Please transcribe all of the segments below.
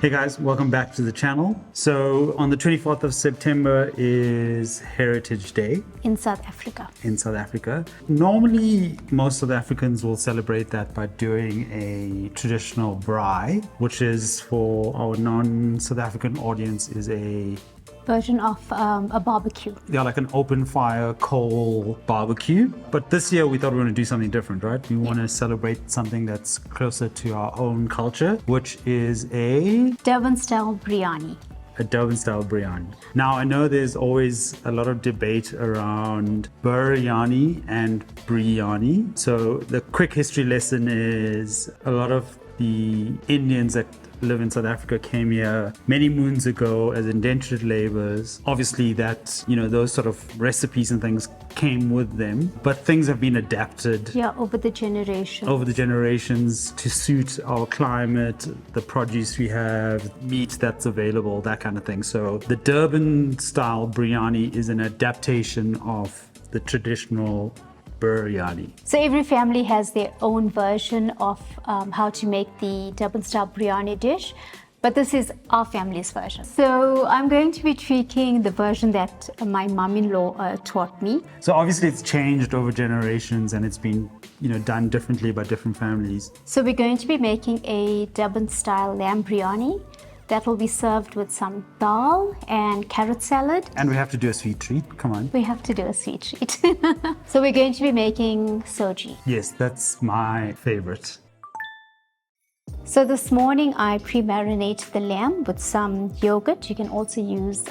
Hey guys, welcome back to the channel. So on the 24th of September is Heritage Day in South Africa. Normally, most South Africans will celebrate that by doing a traditional braai, which is, for our non-South African audience, is a version of a barbecue. Yeah, like an open fire coal barbecue. But this year we thought we were going to do something different, right? We want to celebrate something that's closer to our own culture, which is a Durban Style Breyani. A Durban Style Breyani. Now, I know there's always a lot of debate around biryani and biryani. So the quick history lesson is a lot of the Indians that live in South Africa came here many moons ago as indentured laborers. Obviously that, those sort of recipes and things came with them, but things have been adapted over the generations to suit our climate, the produce we have, meat that's available, that kind of thing. So the Durban style biryani is an adaptation of the traditional biryani. So every family has their own version of how to make the Durban style biryani dish, but this is our family's version. So I'm going to be tweaking the version that my mom-in-law taught me. So obviously it's changed over generations and it's been done differently by different families. So we're going to be making a Durban style lamb biryani that will be served with some dhal and carrot salad. And we have to do a sweet treat, come on. We have to do a sweet treat. So we're going to be making soji. Yes, that's my favorite. So this morning I pre-marinated the lamb with some yogurt. You can also use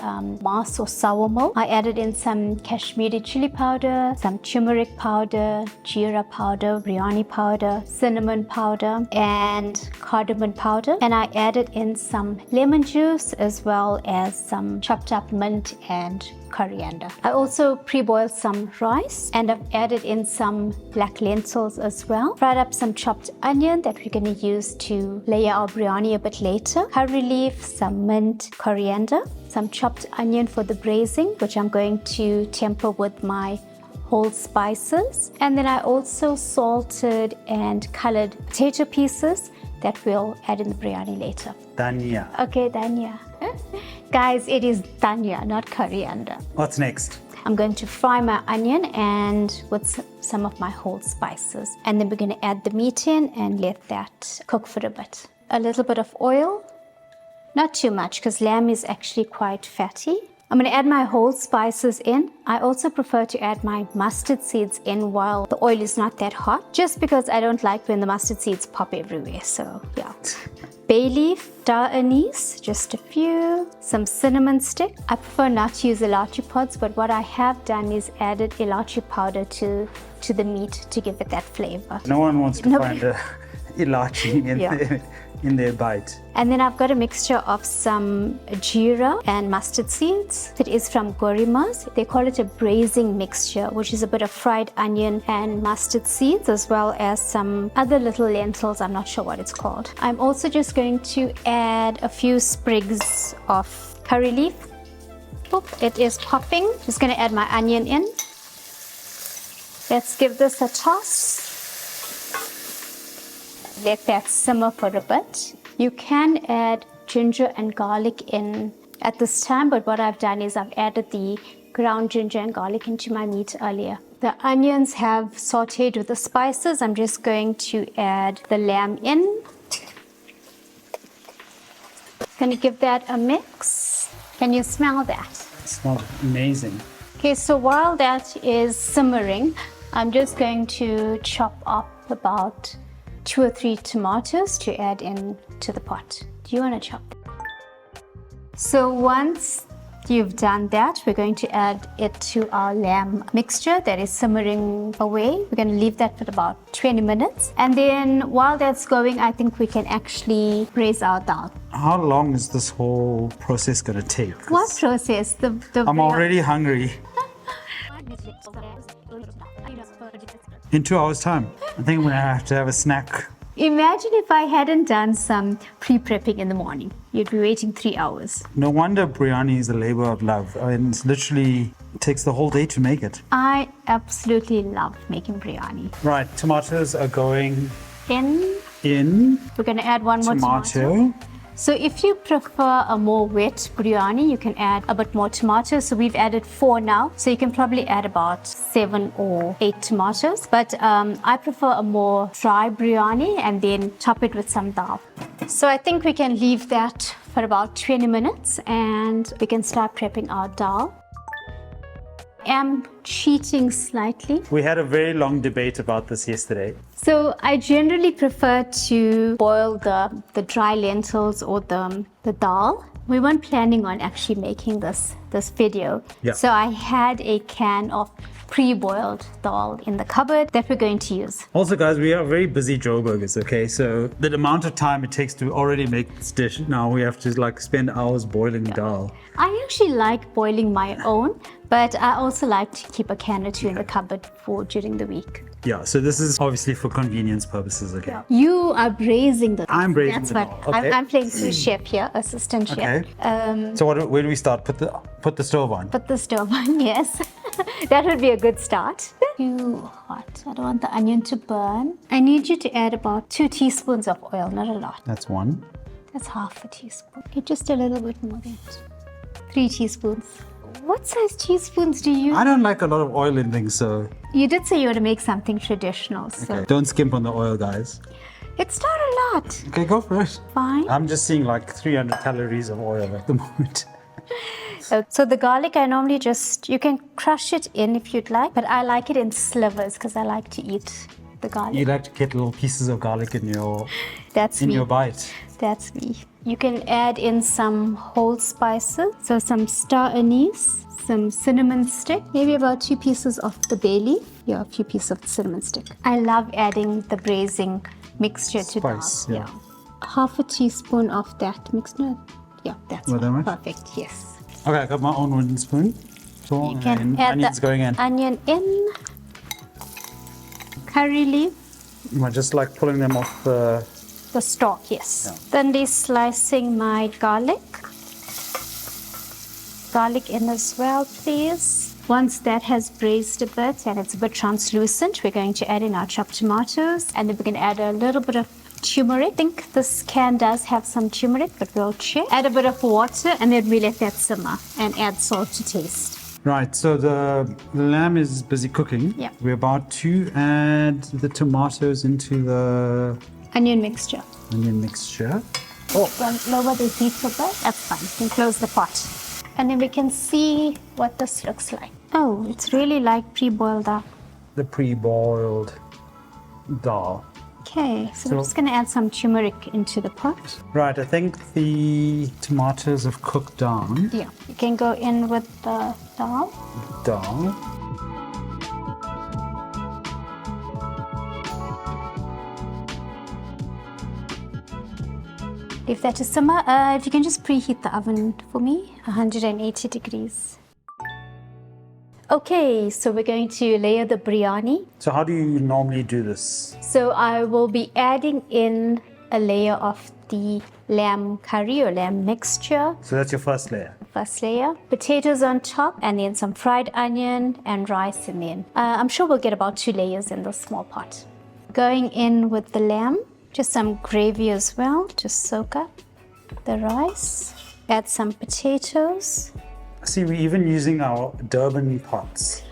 mas or sour milk. I added in some Kashmiri chili powder, some turmeric powder, jeera powder, biryani powder, cinnamon powder, and cardamom powder. And I added in some lemon juice as well as some chopped up mint and coriander. I also pre-boiled some rice and I've added in some black lentils as well. Fried up some chopped onion that we're going to use to layer our biryani a bit later. Curry leaf, some mint, coriander, some chopped onion for the braising, which I'm going to temper with my whole spices. And then I also salted and colored potato pieces that we'll add in the biryani later. Dhania. Okay, dhania. Guys, it is dhania, not coriander. What's next? I'm going to fry my onion and with some of my whole spices. And then we're going to add the meat in and let that cook for a bit. A little bit of oil, not too much because lamb is actually quite fatty. I'm going to add my whole spices in. I also prefer to add my mustard seeds in while the oil is not that hot, just because I don't like when the mustard seeds pop everywhere. So yeah. Bay leaf, star anise, just a few, some cinnamon stick. I prefer not to use ilachi pods, but what I have done is added ilachi powder to the meat to give it that flavor. No one wants to find a ilachi in their bite. And then I've got a mixture of some jeera and mustard seeds. It is from Gorima's. They call it a braising mixture, which is a bit of fried onion and mustard seeds, as well as some other little lentils. I'm not sure what it's called. I'm also just going to add a few sprigs of curry leaf. Oh, it is popping. Just going to add my onion in. Let's give this a toss. Let that simmer for a bit. You can add ginger and garlic in at this time, but what I've done is I've added the ground ginger and garlic into my meat earlier. The onions have sauteed with the spices. I'm just going to add the lamb in. Going to give that a mix. Can you smell that? It smells amazing. Okay, so while that is simmering, I'm just going to chop up about 2 or 3 tomatoes to add in to the pot. Do you want to chop? So once you've done that, we're going to add it to our lamb mixture that is simmering away. We're going to leave that for about 20 minutes. And then while that's going, I think we can actually braise our dal. How long is this whole process going to take? What process? I'm already hungry. In 2 hours' time. I think I'm going to have a snack. Imagine if I hadn't done some pre-prepping in the morning. You'd be waiting 3 hours. No wonder biryani is a labor of love. I mean, it takes the whole day to make it. I absolutely love making biryani. Right, tomatoes are going In. in. We're going to add one more tomato. So if you prefer a more wet biryani, you can add a bit more tomatoes. So we've added 4 now. So you can probably add about 7 or 8 tomatoes. But I prefer a more dry biryani and then top it with some dhal. So I think we can leave that for about 20 minutes and we can start prepping our dhal. I'm cheating slightly. We had a very long debate about this yesterday. So I generally prefer to boil the dry lentils or the dhal. We weren't planning on actually making this video. Yeah. So I had a can of pre-boiled dhal in the cupboard that we're going to use. Also, guys, we are very busy Joburgers, okay? So the amount of time it takes to already make this dish, now we have to like spend hours boiling dal. I actually like boiling my own, but I also like to keep a can or two in the cupboard for during the week. Yeah, so this is obviously for convenience purposes, okay? Yeah. You are braising the I'm braising That's the what dal, okay. I'm playing sous chef here, assistant chef. Okay. So where do we start? Put the stove on. Put the stove on, yes. That would be a good start. Too hot. I don't want the onion to burn. I need you to add about 2 teaspoons of oil, not a lot. That's 1. That's half a teaspoon. Okay, just a little bit more than 3 teaspoons. What size teaspoons do you use? I don't like a lot of oil in things, so... You did say you want to make something traditional, so... Okay. Don't skimp on the oil, guys. It's not a lot. Okay, go for it. Fine. I'm just seeing like 300 calories of oil at the moment. So the garlic, I normally you can crush it in if you'd like, but I like it in slivers because I like to eat the garlic. You like to get little pieces of garlic in your bite. That's me. You can add in some whole spices, so some star anise, some cinnamon stick, maybe about 2 pieces of the bay leaf. Yeah, a few pieces of cinnamon stick. I love adding the braising mixture to Spice, dhal. yeah. Half a teaspoon of that mixture. Yeah, that's Well, that much? perfect. Yes. Okay, I got my own wooden spoon. So, You can and add onions the going in. onion in. Curry leaf. Am I just like pulling them off the... The stalk, yes. Yeah. Then slicing my garlic. Garlic in as well, please. Once that has braised a bit and it's a bit translucent, we're going to add in our chopped tomatoes and then we can add a little bit of turmeric. I think this can does have some turmeric, but we'll check. Add a bit of water and then we let that simmer and add salt to taste. Right, so the lamb is busy cooking. Yeah. We're about to add the tomatoes into the Onion mixture. onion mixture. Well, lower the heat a bit. That's fine. You can close the pot. And then we can see what this looks like. Oh, it's really like pre-boiled up. The pre-boiled dal. Okay, so we're just going to add some turmeric into the pot. Right, I think the tomatoes have cooked down. Yeah, you can go in with the dal. Dal. Leave that to simmer. If you can just preheat the oven for me, 180 degrees. Okay, so we're going to layer the biryani. So how do you normally do this? So I will be adding in a layer of the lamb curry or lamb mixture. So that's your first layer. First layer, potatoes on top, and then some fried onion and rice in there. I'm sure we'll get about 2 layers in this small pot. Going in with the lamb, just some gravy as well, just soak up the rice. Add some potatoes. See, we're even using our Durban pots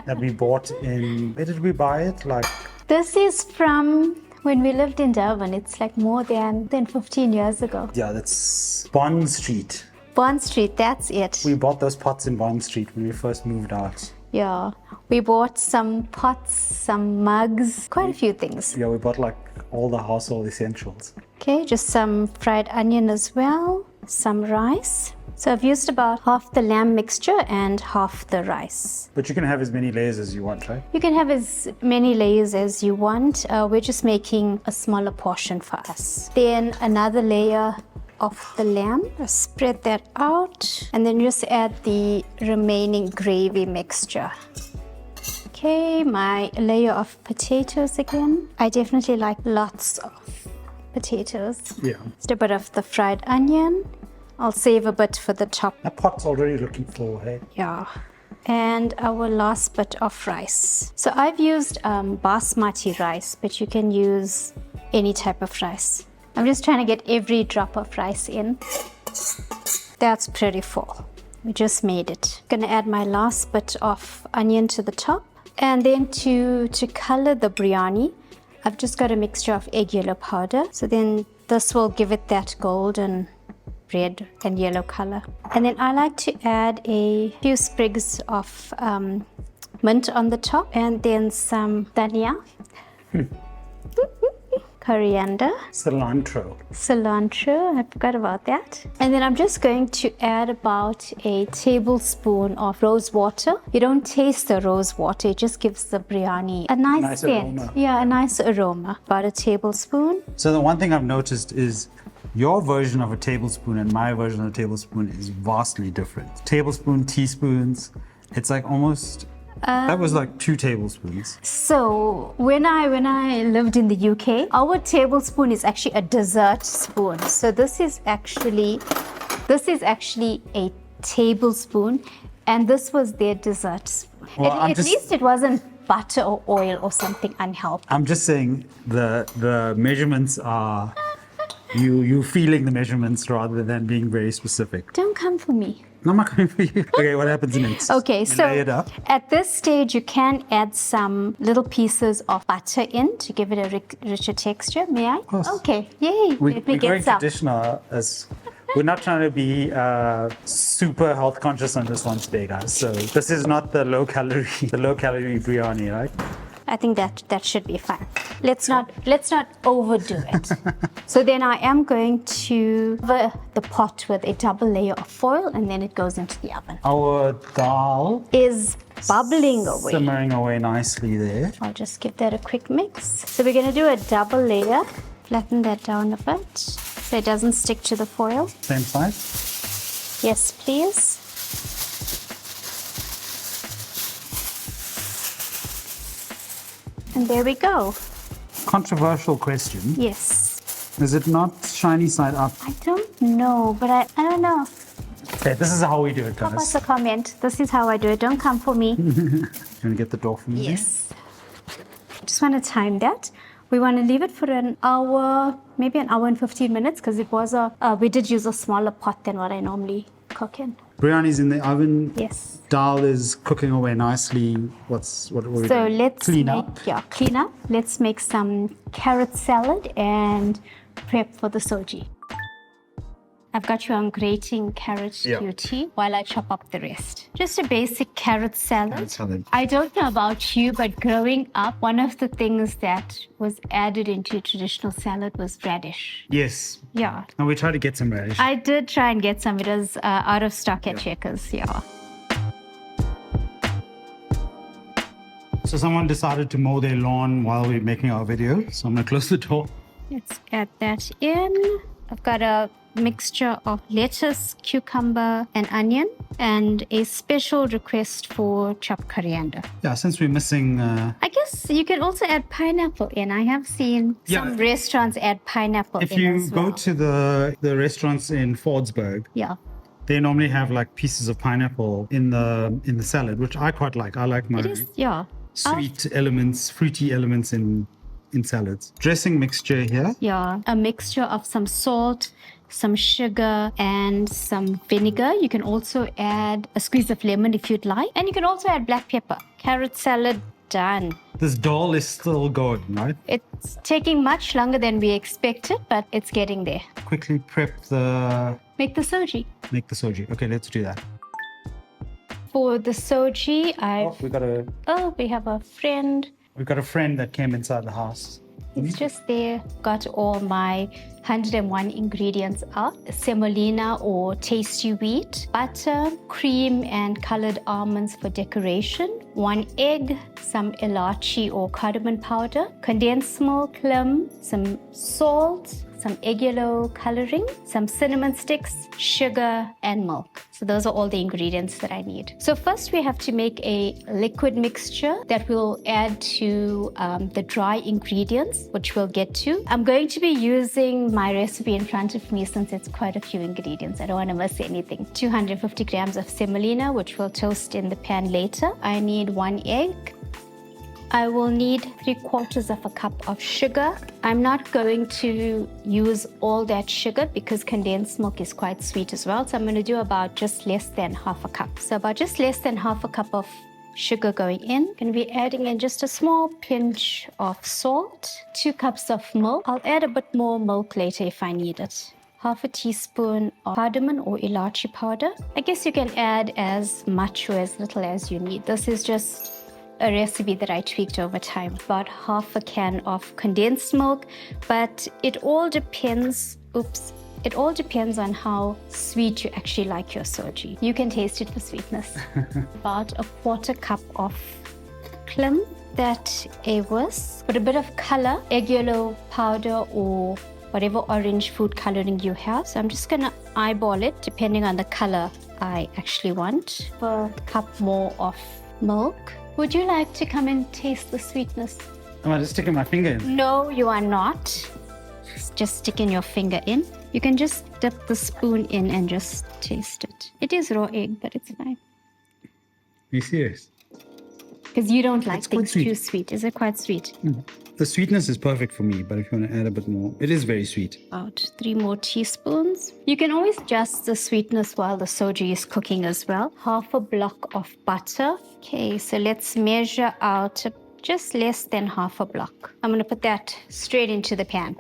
that we bought in... Where did we buy it? Like... This is from when we lived in Durban. It's like more than 15 years ago. Yeah, that's Bond Street. Bond Street, that's it. We bought those pots in Bond Street when we first moved out. Yeah, we bought some pots, some mugs, quite a few things. Yeah, we bought like all the household essentials. Okay, just some fried onion as well, some rice. So I've used about half the lamb mixture and half the rice. But you can have as many layers as you want, right? You can have as many layers as you want. We're just making a smaller portion for us. Then another layer of the lamb. Spread that out and then just add the remaining gravy mixture. Okay, my layer of potatoes again. I definitely like lots of potatoes. Yeah. Just a bit of the fried onion. I'll save a bit for the top. That pot's already looking full, hey? Yeah. And our last bit of rice. So I've used basmati rice, but you can use any type of rice. I'm just trying to get every drop of rice in. That's pretty full. We just made it. Gonna add my last bit of onion to the top. And then to color the biryani, I've just got a mixture of egg yellow powder. So then this will give it that golden red and yellow color. And then I like to add a few sprigs of mint on the top, and then some dhania, coriander, Cilantro. I forgot about that. And then I'm just going to add about a tablespoon of rose water. You don't taste the rose water, it just gives the biryani a nice scent. Aroma. Yeah, a nice aroma. About a tablespoon. So the one thing I've noticed is your version of a tablespoon and my version of a tablespoon is vastly different. Tablespoon, teaspoons, it's like almost, that was like 2 tablespoons. So when I lived in the UK, our tablespoon is actually a dessert spoon. So this is actually a tablespoon, and this was their dessert spoon. Well, at least it wasn't butter or oil or something unhealthy. I'm just saying the measurements are, you feeling the measurements rather than being very specific. Don't come for me. No, I'm not coming for you. Okay, what happens next? Okay, You so lay it up. at this stage you can add some little pieces of butter in to give it a richer texture. May I? Of course. Okay, yay. Let me We're get going some. traditional as we're not trying to be super health conscious on this one today, guys. So this is not the low calorie biryani, right? I think that should be fine. Let's not overdo it. So then I am going to cover the pot with a double layer of foil, and then it goes into the oven. Our dal Is bubbling away. simmering away nicely there. I'll just give that a quick mix. So we're gonna do a double layer. Flatten that down a bit so it doesn't stick to the foil. Same size. Yes, please. And there we go. Controversial question. Yes. Is it not shiny side up? I don't know, but I don't know. Okay, this is how we do it, Pop us guys. a comment. This is how I do it. Don't come for me. You want to get the door for me? Yes. Just want to time that. We want to leave it for an hour, maybe an hour and 15 minutes, because it was we did use a smaller pot than what I normally cook in. Biryani's in the oven. Yes. Dal is cooking away nicely. What are we So doing? let's clean make, up. Yeah, clean up. Let's make some carrot salad and prep for the soji. I've got you on grating carrot duty while I chop up the rest. Just a basic carrot salad. Carrot salad. I don't know about you, but growing up, one of the things that was added into traditional salad was radish. Yes. Yeah. And we try to get some radish. I did try and get some. It was out of stock at Checkers. Yeah. So someone decided to mow their lawn while we're making our video. So I'm going to close the door. Let's add that in. I've got a mixture of lettuce, cucumber, and onion, and a special request for chopped coriander. Yeah, since we're missing... I guess you can also add pineapple in. I have seen some restaurants add pineapple if in you as go well. to the restaurants in Fordsburg, Yeah. they normally have like pieces of pineapple in the salad, which I quite like. I like my It is, yeah. sweet elements, fruity elements in salads. Dressing mixture here. Yeah, a mixture of some salt, some sugar, and some vinegar. You can also add a squeeze of lemon if you'd like. And you can also add black pepper. Carrot salad, done. This dhal is still going, right? It's taking much longer than we expected, but it's getting there. Quickly prep Make the soji. make the soji. Okay, let's do that. For the soji, we have a friend. We've got a friend that came inside the house. It's just there. Got all my 101 ingredients out. Semolina or tasty wheat, butter, cream and colored almonds for decoration, 1 egg, some ilachi or cardamom powder, condensed milk, some salt, some egg yellow coloring, some cinnamon sticks, sugar, and milk. So those are all the ingredients that I need. So first we have to make a liquid mixture that we'll add to the dry ingredients, which we'll get to. I'm going to be using my recipe in front of me since it's quite a few ingredients. I don't want to miss anything. 250 grams of semolina, which we'll toast in the pan later. I need 1 egg, I will need 3/4 of a cup of sugar. I'm not going to use all that sugar because condensed milk is quite sweet as well. So I'm going to do about just less than half a cup. So about just less than half a cup of sugar going in. Going to be adding in just a small pinch of salt, 2 cups of milk. I'll add a bit more milk later if I need it. Half a teaspoon of cardamom or ilachi powder. I guess you can add as much or as little as you need. This is just a recipe that I tweaked over time. About half a can of condensed milk, but it all depends, it all depends on how sweet you actually like your soji. You can taste it for sweetness. About a 1/4 cup of clim, that a whisk, with a bit of color, egg yellow powder or whatever orange food coloring you have. So I'm just gonna eyeball it depending on the color I actually want. A cup more of milk. Would you like to come and taste the sweetness? Am I just sticking my finger in? No, you are not. Just sticking your finger in. You can just dip the spoon in and just taste it. It is raw egg, but it's fine. Are you serious? Because you don't like It's quite things sweet. too sweet. Is it quite sweet? The sweetness is perfect for me, but if you want to add a bit more, it is very sweet. About 3 more teaspoons. You can always adjust the sweetness while the soji is cooking as well. Half a block of butter. Okay, so let's measure out just less than half a block. I'm going to put that straight into the pan.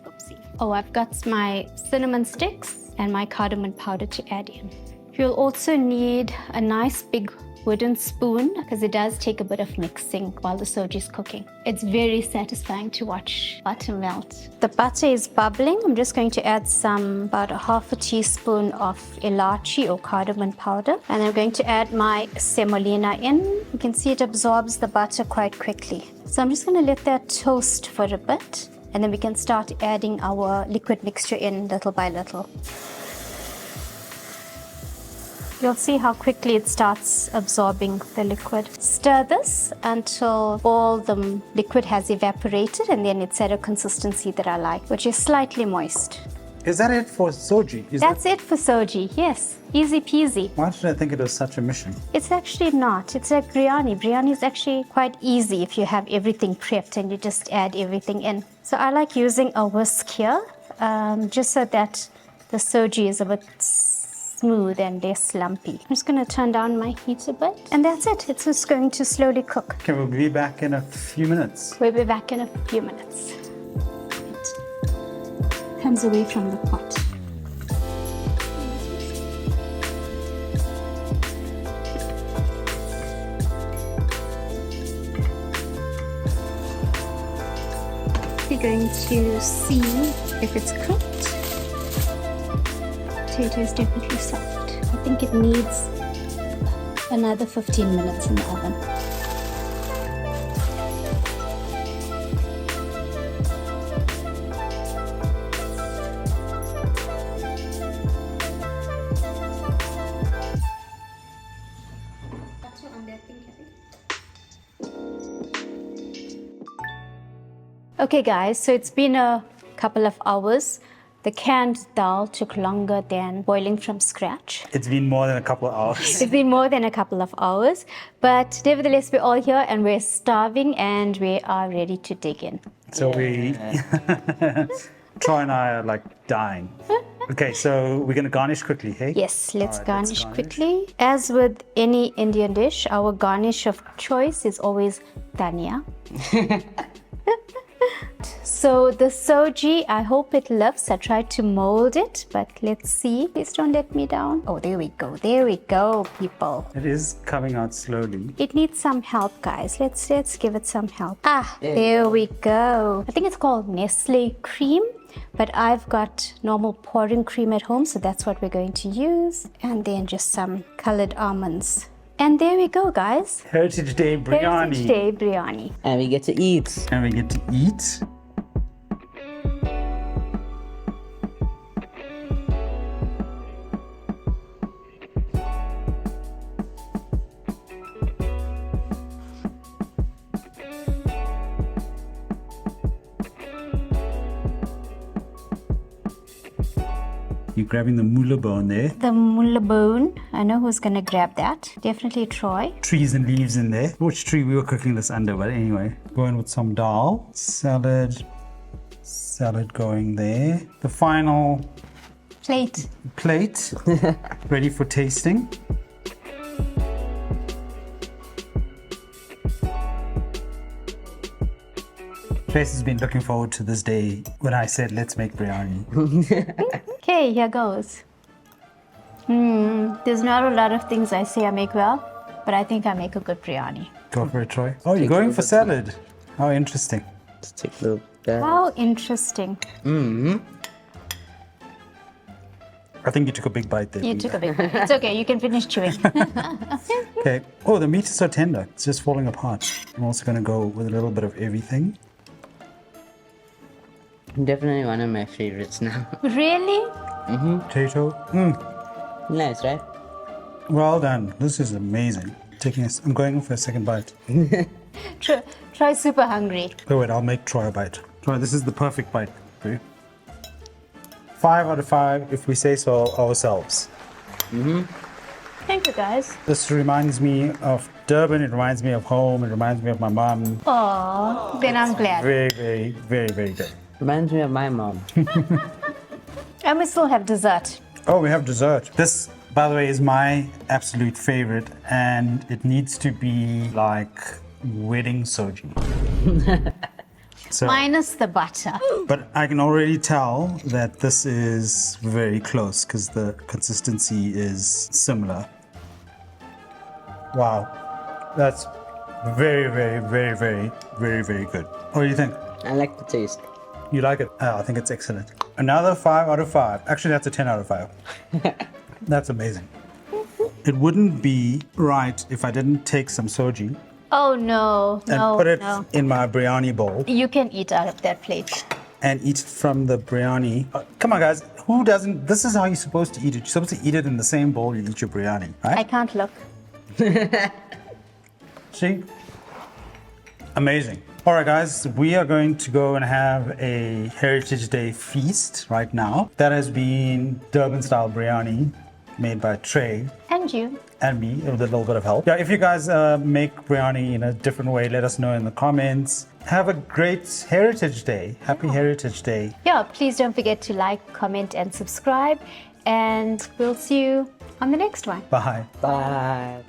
Oopsie. Oh, I've got my cinnamon sticks and my cardamom powder to add in. You'll also need a nice big wooden spoon because it does take a bit of mixing while the soji is cooking. It's very satisfying to watch butter melt. The butter is bubbling. I'm just going to add about a half a teaspoon of ilachi or cardamom powder, and I'm going to add my semolina in. You can see it absorbs the butter quite quickly. So I'm just going to let that toast for a bit, and then we can start adding our liquid mixture in little by little. You'll see how quickly it starts absorbing the liquid. Stir this until all the liquid has evaporated, and then it's at a consistency that I like, which is slightly moist. Is that it for soji? That's it for soji, yes. Easy peasy. Why did I think it was such a mission? It's actually not. It's like biryani. Biryani is actually quite easy if you have everything prepped and you just add everything in. So I like using a whisk here, just so that the soji is a bit smooth and less lumpy. I'm just going to turn down my heat a bit, and that's it. It's just going to slowly cook. Okay, we'll be back in a few minutes. We'll be back in a few minutes. It comes away from the pot. We're going to see if it's cooked. Potato is definitely soft. I think it needs another 15 minutes in the oven. Okay guys, so it's been a couple of hours. The canned dhal took longer than boiling from scratch. It's been more than a couple of hours. It's been more than a couple of hours, but nevertheless, we're all here and we're starving and we are ready to dig in. So Troy and I are like dying. Okay, so we're going to garnish quickly, hey? Yes, let's All right, garnish quickly. As with any Indian dish, our garnish of choice is always dhania. So the soji, I hope it lives. I tried to mold it, but let's see. Please don't let me down. Oh, there we go. There we go, people. It is coming out slowly. It needs some help, guys. Let's give it some help. There we go. I think it's called Nestle cream, but I've got normal pouring cream at home, so that's what we're going to use. And then just some colored almonds. And there we go, guys. Heritage Day Biryani. Heritage Day Biryani. And we get to eat. And we get to eat. You're grabbing the moolah bone there. The mullah bone. I know who's gonna grab that. Definitely Troy. Trees and leaves in there. Which tree we were cooking this under, but anyway. Going with some dhal. Salad going there. The final Plate. plate ready for tasting. Trace has been looking forward to this day when I said let's make biryani. Okay, here goes. There's not a lot of things I say I make well, but I think I make a good biryani. Go for it, Troy. Oh, you're going for salad. How interesting. Let's take a look at that. How interesting. I think you took a big bite there. You took a big bite. It's okay, you can finish chewing. Okay. Oh, the meat is so tender. It's just falling apart. I'm also going to go with a little bit of everything. Definitely one of my favorites now. Really? Potato. Nice, right? Well done. This is amazing. I'm going for a second bite. Try super hungry. Oh, wait, I'll make Troy a bite. Troy, this is the perfect bite for you. 5 out of 5, if we say so ourselves. Thank you, guys. This reminds me of Durban. It reminds me of home. It reminds me of my mom. Oh, then I'm glad. Very, very, very, very good. Reminds me of my mom. And we still have dessert. Oh, we have dessert. This, by the way, is my absolute favorite, and it needs to be like wedding soji. So, Minus the butter. but I can already tell that this is very close because the consistency is similar. Wow, that's very, very, very, very, very, very good. What do you think? I like the taste. You like it? Oh, I think it's excellent. Another 5 out of 5. Actually, that's a 10 out of 5. That's amazing. It wouldn't be right if I didn't take some soji Oh no, and no, put it no. in my biryani bowl You can eat out of that plate. and eat it from the biryani. Come on, guys. Who doesn't? This is how you're supposed to eat it. You're supposed to eat it in the same bowl you eat your biryani, I right? can't look. See? Amazing. All right, guys, we are going to go and have a Heritage Day feast right now. That has been Durban Style Breyani, made by Trey And you. and me with a little bit of help. Yeah, if you guys make biryani in a different way, let us know in the comments. Have a great Heritage Day. Happy Heritage Day. Yeah, please don't forget to like, comment, and subscribe. And we'll see you on the next one. Bye. Bye.